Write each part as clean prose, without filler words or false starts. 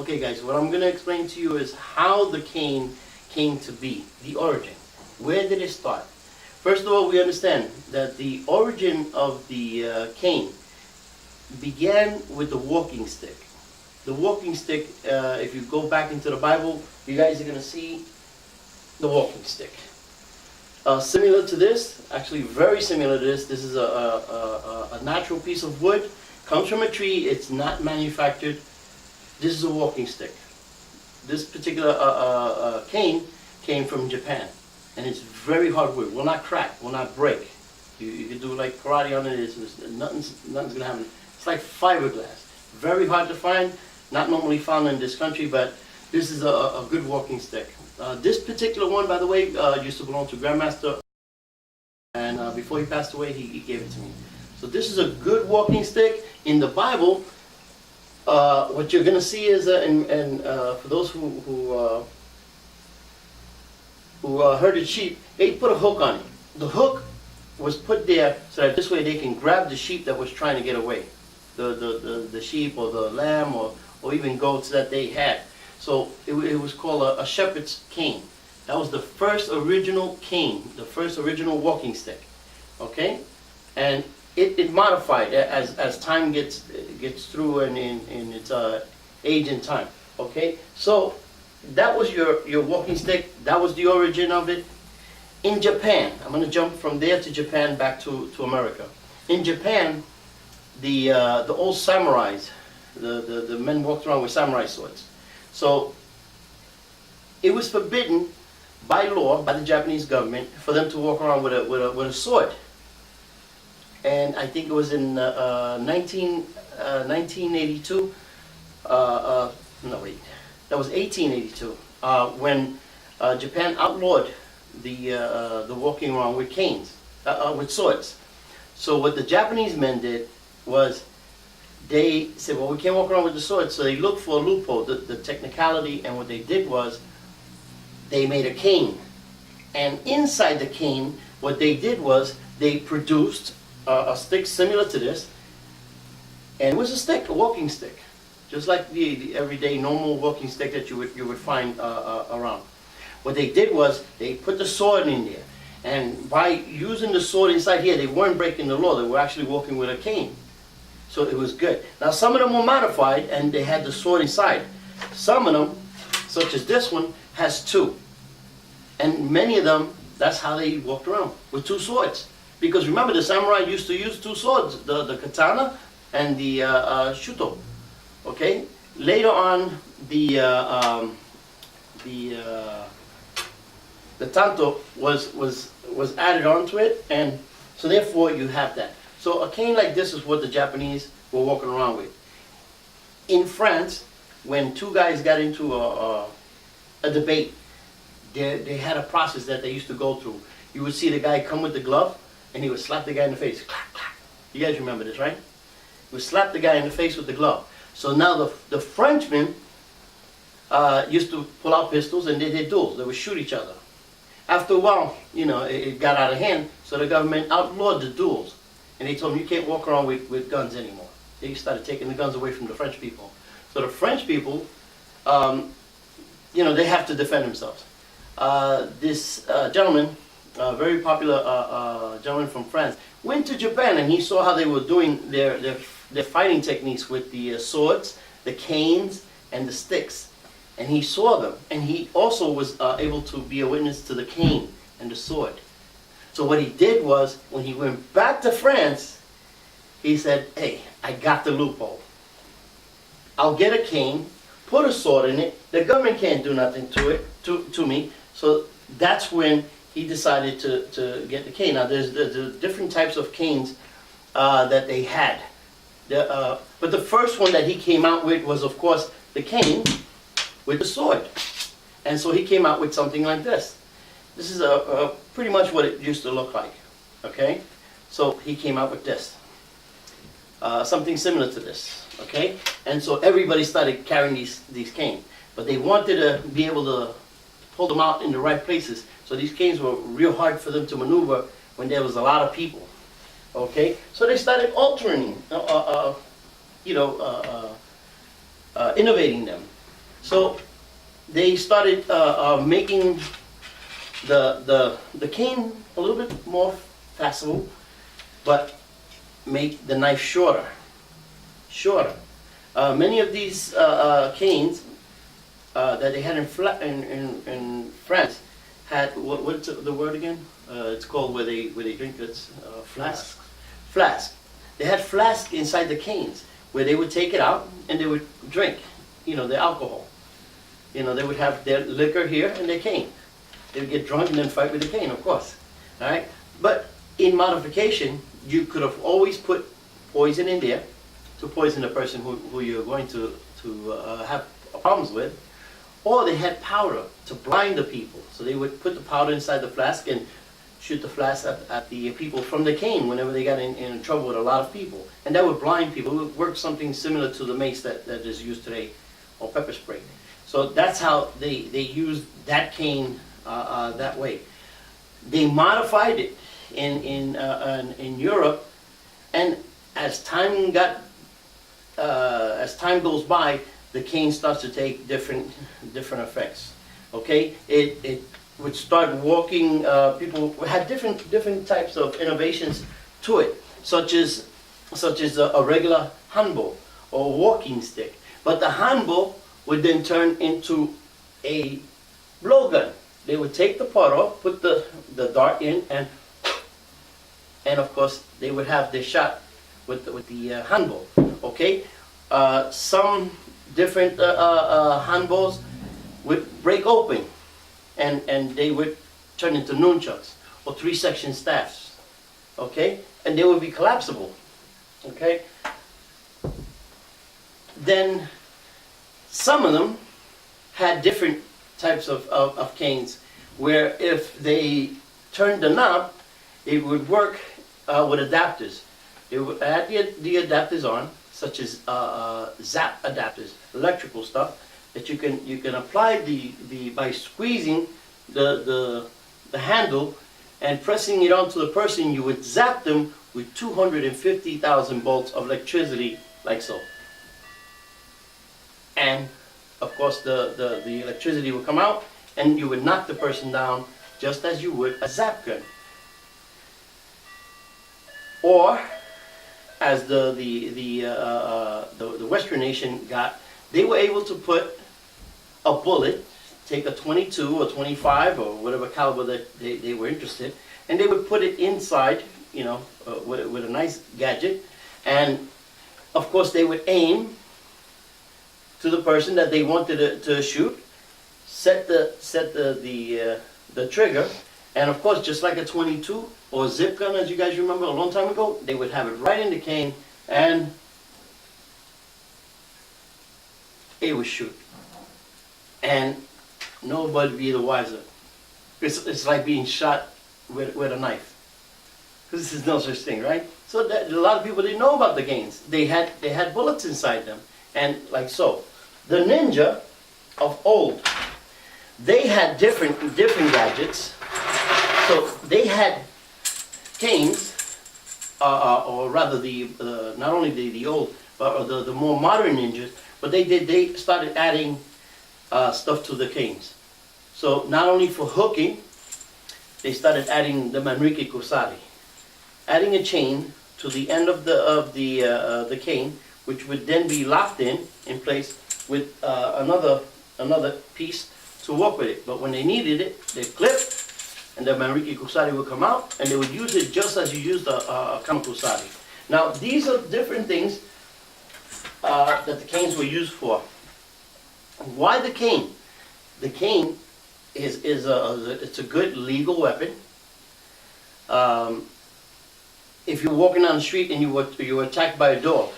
Okay guys, what I'm going to explain to you is how the cane came to be, the origin. Where did it start? First of all, we understand that the origin of the cane began with the walking stick. The walking stick, if you go back into the Bible, you guys are going to see the walking stick. Similar to this, actually very similar to this is a natural piece of wood, comes from a tree, it's not manufactured. This is a walking stick. This particular cane came from Japan, and it's very hard wood, will not crack, will not break. You can do like karate on it, nothing's going to happen. It's like fiberglass, very hard to find, not normally found in this country, but this is a good walking stick. This particular one, by the way, used to belong to Grandmaster, and before he passed away, he gave it to me. So this is a good walking stick. In the Bible, what you're going to see is, for those who herded sheep, they put a hook on it. The hook was put there so that this way they can grab the sheep that was trying to get away, the sheep or the lamb or even goats that they had. So it was called a shepherd's cane. That was the first original cane, the first original walking stick. Okay, and it modified as time gets through and in its age and time. Okay, so that was your walking stick. That was the origin of it. In Japan, I'm going to jump from there to Japan back to America. In Japan, the old samurais, the men walked around with samurai swords. So it was forbidden by law, by the Japanese government, for them to walk around with a sword. And I think it was in 1982. No wait, that was 1882 when Japan outlawed the walking around with canes, with swords. So what the Japanese men did was they said, well, we can't walk around with the sword, so they looked for a loophole, the technicality, and what they did was they made a cane. And inside the cane, what they did was they produced a stick similar to this, and it was a stick, a walking stick, just like the everyday normal walking stick that you would find around. What they did was they put the sword in there, and by using the sword inside here, they weren't breaking the law, they were actually walking with a cane. So it was good. Now some of them were modified and they had the sword inside. Some of them, such as this one, has two. And many of them, that's how they walked around, with two swords. Because remember, the samurai used to use two swords, the katana and the shuto. Okay? Later on, the tanto was added onto it, and so therefore you have that. So a cane like this is what the Japanese were walking around with. In France, when two guys got into a debate, they had a process that they used to go through. You would see the guy come with the glove, and he would slap the guy in the face. Clack, clack. You guys remember this, right? He would slap the guy in the face with the glove. So now the Frenchmen used to pull out pistols, and they did duels. They would shoot each other. After a while, you know, it got out of hand, so the government outlawed the duels. And they told them, you can't walk around with guns anymore. They started taking the guns away from the French people. So the French people, you know, they have to defend themselves. This gentleman, a very popular gentleman from France, went to Japan, and he saw how they were doing their fighting techniques with the swords, the canes, and the sticks. And he saw them, and he also was able to be a witness to the cane and the sword. So what he did was, when he went back to France, he said, hey, I got the loophole. I'll get a cane, put a sword in it, the government can't do nothing to me. So that's when he decided to get the cane. Now there's different types of canes that they had. But the first one that he came out with was, of course, the cane with the sword. And so he came out with something like this. This is pretty much what it used to look like, okay? So he came out with this, something similar to this, okay? And so everybody started carrying these canes, but they wanted to be able to pull them out in the right places. So these canes were real hard for them to maneuver when there was a lot of people, okay? So they started altering, innovating them. So they started making the cane a little bit more flexible, but make the knife shorter. Many of these canes that they had in France had what's the word again? It's called where they drink it. Flask. Flask. They had flask inside the canes where they would take it out and they would drink, the alcohol. They would have their liquor here and their cane. They would get drunk and then fight with the cane, of course. All right. But in modification, you could have always put poison in there to poison the person who you're going to have problems with, or they had powder to blind the people. So they would put the powder inside the flask and shoot the flask at the people from the cane whenever they got in trouble with a lot of people. And that would blind people. It would work something similar to the mace that is used today, or pepper spray. So that's how they used that cane that way. They modified it in Europe, and as time goes by, the cane starts to take different effects. Okay, it would start walking. People had different types of innovations to it, such as a regular hanbo or walking stick. But the hanbo would then turn into a blowgun. They would take the pot off, put the dart in, and of course they would have their shot with the hanbo. Okay, some different hanbos would break open, and they would turn into nunchucks or 3-section staffs. Okay, and they would be collapsible. Okay, then some of them had different types of canes, where if they turned the knob, it would work with adapters. It would add the adapters on, such as zap adapters, electrical stuff that you can apply by squeezing the handle and pressing it onto the person. You would zap them with 250,000 volts of electricity, like so. And of course the electricity would come out and you would knock the person down just as you would a zap gun. Or, as the Western nation got, they were able to put a bullet, take a 22 or 25 or whatever caliber that they were interested, and they would put it inside, with a nice gadget, and of course they would aim to the person that they wanted to shoot, set the trigger, and of course, just like a 22 or a zip gun, as you guys remember a long time ago, they would have it right in the cane and it would shoot. And nobody would be the wiser. It's like being shot with a knife. Because this is no such thing, right? So a lot of people didn't know about the canes. They had bullets inside them, and like so. The ninja of old, they had different gadgets. So they had canes, or rather not only the old, but the more modern ninjas, but they started adding stuff to the canes. So not only for hooking, they started adding the manriki kusari, adding a chain to the end of the cane, which would then be locked in place with another piece to work with it. But when they needed it, they clip, and the manriki kusari would come out, and they would use it just as you use the kamakusari. Now, these are different things that the canes were used for. Why the cane? The cane it's a good legal weapon. If you're walking down the street and you were attacked by a dog,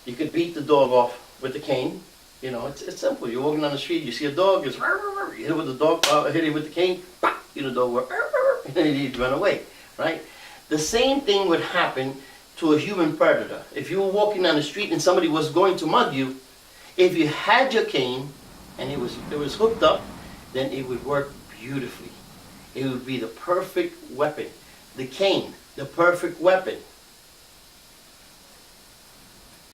you could beat the dog off with the cane. It's simple. You're walking down the street, you see a dog, you hit it with the dog, hit it with the cane, the dog will, and he'd run away, right? The same thing would happen to a human predator. If you were walking down the street and somebody was going to mug you, if you had your cane and it was hooked up, then it would work beautifully. It would be the perfect weapon. The cane, the perfect weapon.